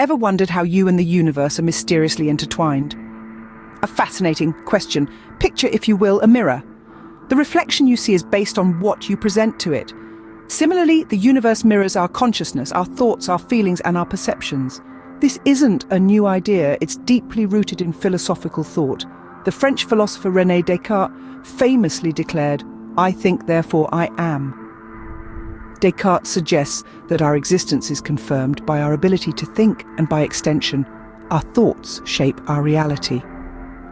Ever wondered how you and the universe are mysteriously intertwined? A fascinating question. Picture, if you will, a mirror. The reflection you see is based on what you present to it. Similarly, the universe mirrors our consciousness, our thoughts, our feelings, and our perceptions. This isn't a new idea, it's deeply rooted in philosophical thought. The French philosopher René Descartes famously declared, "I think, therefore I am." Descartes suggests that our existence is confirmed by our ability to think, and by extension, our thoughts shape our reality.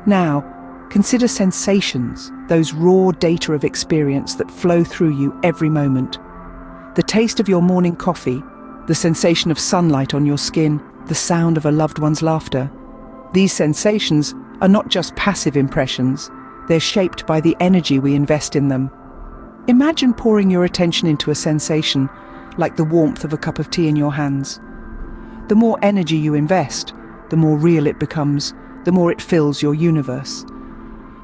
Now, consider sensations, those raw data of experience that flow through you every moment. The taste of your morning coffee, the sensation of sunlight on your skin, the sound of a loved one's laughter. These sensations are not just passive impressions, they're shaped by the energy we invest in them. Imagine pouring your attention into a sensation, like the warmth of a cup of tea in your hands. The more energy you invest, the more real it becomes, the more it fills your universe.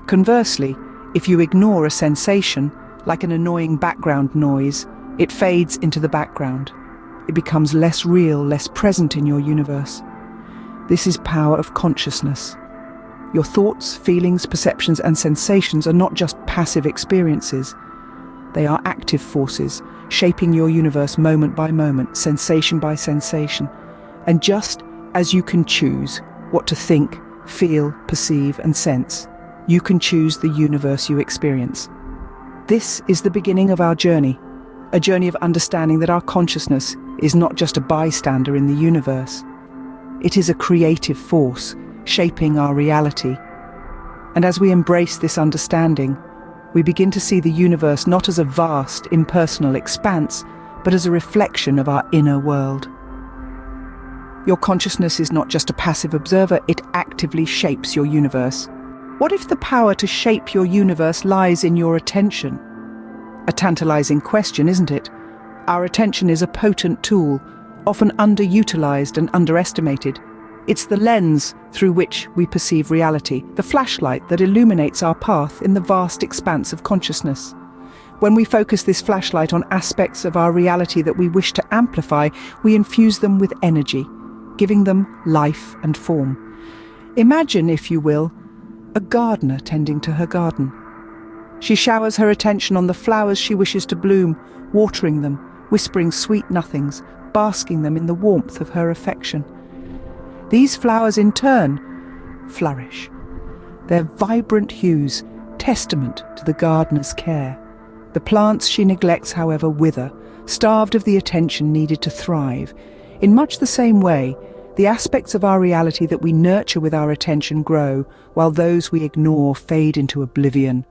Conversely, if you ignore a sensation, like an annoying background noise, it fades into the background. It becomes less real, less present in your universe. This is power of consciousness. Your thoughts, feelings, perceptions, and sensations are not just passive experiences. They are active forces, shaping your universe moment by moment, sensation by sensation. And just as you can choose what to think, feel, perceive, and sense, you can choose the universe you experience. This is the beginning of our journey, a journey of understanding that our consciousness is not just a bystander in the universe. It is a creative force, shaping our reality. And as we embrace this understanding, we begin to see the universe not as a vast, impersonal expanse, but as a reflection of our inner world. Your consciousness is not just a passive observer, it actively shapes your universe. What if the power to shape your universe lies in your attention? A tantalizing question, isn't it? Our attention is a potent tool, often underutilized and underestimated. It's the lens through which we perceive reality, the flashlight that illuminates our path in the vast expanse of consciousness. When we focus this flashlight on aspects of our reality that we wish to amplify, we infuse them with energy, giving them life and form. Imagine, if you will, a gardener tending to her garden. She showers her attention on the flowers she wishes to bloom, watering them, whispering sweet nothings, basking them in the warmth of her affection. These flowers in turn flourish, their vibrant hues testament to the gardener's care. The plants she neglects, however, wither, starved of the attention needed to thrive. In much the same way, the aspects of our reality that we nurture with our attention grow, while those we ignore fade into oblivion.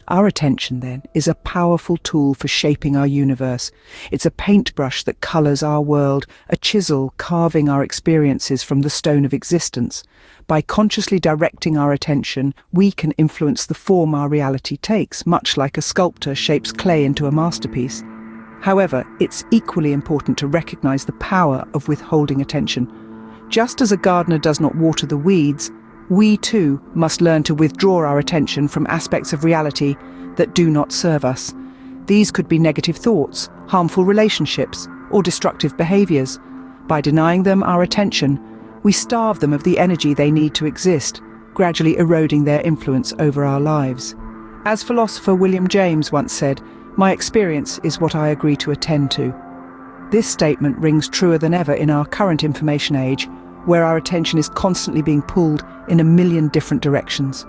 Our attention, then, is a powerful tool for shaping our universe. It's a paintbrush that colours our world, a chisel carving our experiences from the stone of existence. By consciously directing our attention, we can influence the form our reality takes, much like a sculptor shapes clay into a masterpiece. However, it's equally important to recognise the power of withholding attention. Just as a gardener does not water the weeds, we too must learn to withdraw our attention from aspects of reality that do not serve us. These could be negative thoughts, harmful relationships, or destructive behaviours. By denying them our attention, we starve them of the energy they need to exist, gradually eroding their influence over our lives. As philosopher William James once said, "My experience is what I agree to attend to." This statement rings truer than ever in our current information age, where our attention is constantly being pulled in a million different directions.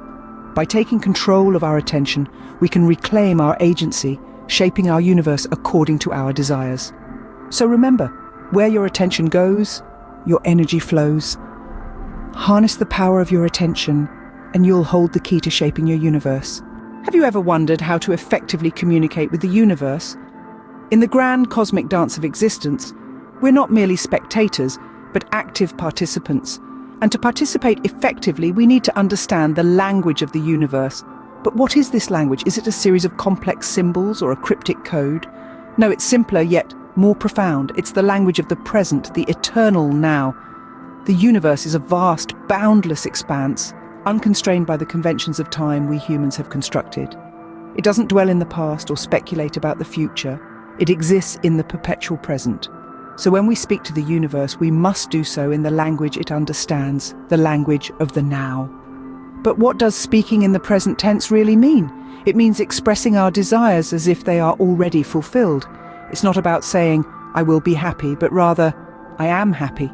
By taking control of our attention, we can reclaim our agency, shaping our universe according to our desires. So remember, where your attention goes, your energy flows. Harness the power of your attention, and you'll hold the key to shaping your universe. Have you ever wondered how to effectively communicate with the universe? In the grand cosmic dance of existence, we're not merely spectators, but active participants. And to participate effectively, we need to understand the language of the universe. But what is this language? Is it a series of complex symbols or a cryptic code? No, it's simpler yet more profound. It's the language of the present, the eternal now. The universe is a vast, boundless expanse, unconstrained by the conventions of time we humans have constructed. It doesn't dwell in the past or speculate about the future. It exists in the perpetual present. So when we speak to the universe, we must do so in the language it understands, the language of the now. But what does speaking in the present tense really mean? It means expressing our desires as if they are already fulfilled. It's not about saying, I will be happy, but rather, I am happy.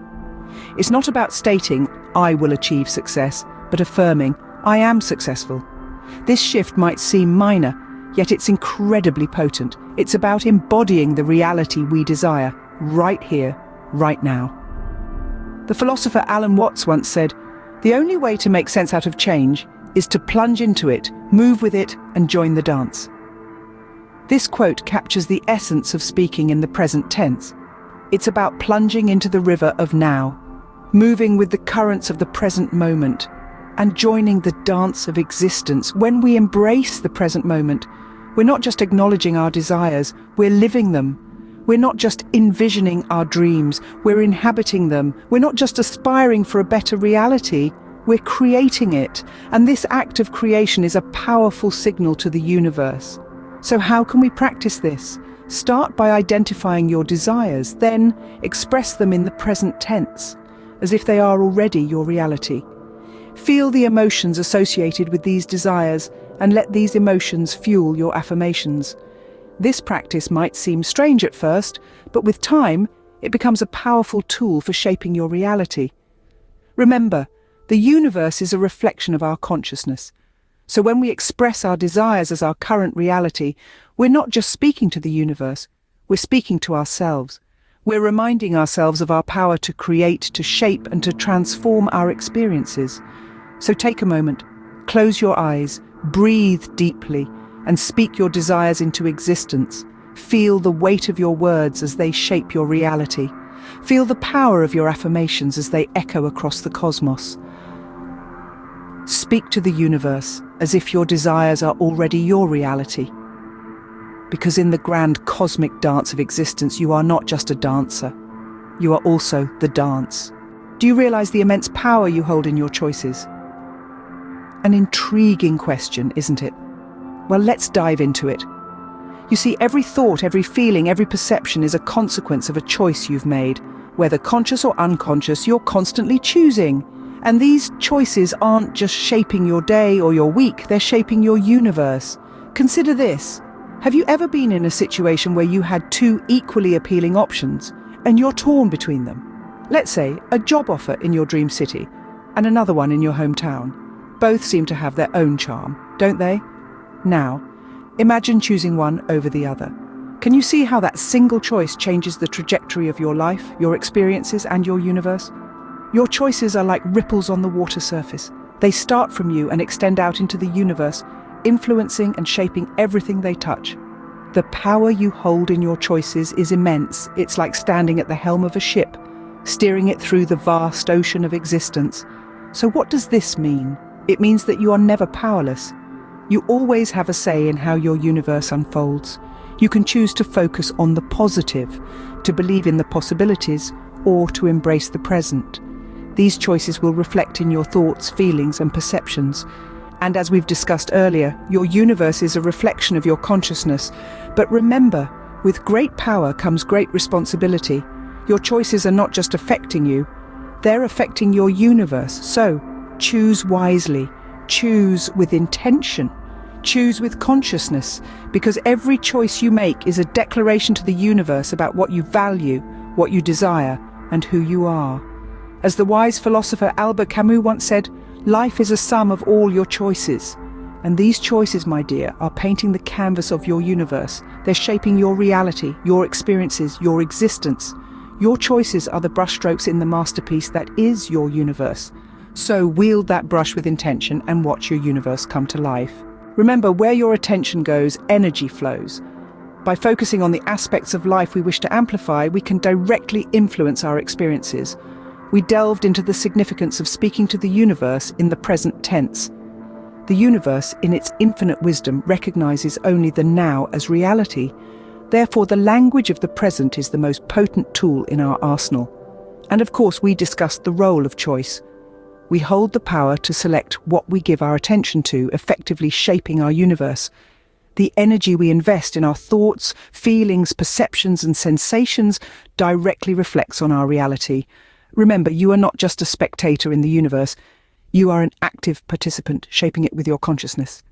It's not about stating, I will achieve success, but affirming, I am successful. This shift might seem minor, yet it's incredibly potent. It's about embodying the reality we desire, right here, right now. The philosopher Alan Watts once said, the only way to make sense out of change is to plunge into it, move with it, and join the dance. This quote captures the essence of speaking in the present tense. It's about plunging into the river of now, moving with the currents of the present moment, and joining the dance of existence. When we embrace the present moment, we're not just acknowledging our desires, we're living them. We're not just envisioning our dreams, we're inhabiting them. We're not just aspiring for a better reality, we're creating it. And this act of creation is a powerful signal to the universe. So how can we practice this? Start by identifying your desires, then express them in the present tense, as if they are already your reality. Feel the emotions associated with these desires and let these emotions fuel your affirmations. This practice might seem strange at first, but with time, it becomes a powerful tool for shaping your reality. Remember, the universe is a reflection of our consciousness. So when we express our desires as our current reality, we're not just speaking to the universe, we're speaking to ourselves. We're reminding ourselves of our power to create, to shape, and to transform our experiences. So take a moment, close your eyes, breathe deeply, and speak your desires into existence. Feel the weight of your words as they shape your reality. Feel the power of your affirmations as they echo across the cosmos. Speak to the universe as if your desires are already your reality. Because in the grand cosmic dance of existence, you are not just a dancer. You are also the dance. Do you realize the immense power you hold in your choices? An intriguing question, isn't it? Well, let's dive into it. You see, every thought, every feeling, every perception is a consequence of a choice you've made. Whether conscious or unconscious, you're constantly choosing. And these choices aren't just shaping your day or your week, they're shaping your universe. Consider this. Have you ever been in a situation where you had two equally appealing options and you're torn between them? Let's say a job offer in your dream city and another one in your hometown. Both seem to have their own charm, don't they? Now, imagine choosing one over the other. Can you see how that single choice changes the trajectory of your life, your experiences, and your universe? Your choices are like ripples on the water surface. They start from you and extend out into the universe, influencing and shaping everything they touch. The power you hold in your choices is immense. It's like standing at the helm of a ship, steering it through the vast ocean of existence. So what does this mean? It means that you are never powerless. You always have a say in how your universe unfolds. You can choose to focus on the positive, to believe in the possibilities, or to embrace the present. These choices will reflect in your thoughts, feelings, and perceptions. And as we've discussed earlier, your universe is a reflection of your consciousness. But remember, with great power comes great responsibility. Your choices are not just affecting you, they're affecting your universe. So, choose wisely, choose with intention. Choose with consciousness, because every choice you make is a declaration to the universe about what you value, what you desire, and who you are. As the wise philosopher Albert Camus once said, life is a sum of all your choices. And these choices, my dear, are painting the canvas of your universe. They're shaping your reality, your experiences, your existence. Your choices are the brushstrokes in the masterpiece that is your universe. So wield that brush with intention and watch your universe come to life. Remember, where your attention goes, energy flows. By focusing on the aspects of life we wish to amplify, we can directly influence our experiences. We delved into the significance of speaking to the universe in the present tense. The universe, in its infinite wisdom, recognizes only the now as reality. Therefore, the language of the present is the most potent tool in our arsenal. And of course, we discussed the role of choice. We hold the power to select what we give our attention to, effectively shaping our universe. The energy we invest in our thoughts, feelings, perceptions, and sensations directly reflects on our reality. Remember, you are not just a spectator in the universe. You are an active participant, shaping it with your consciousness.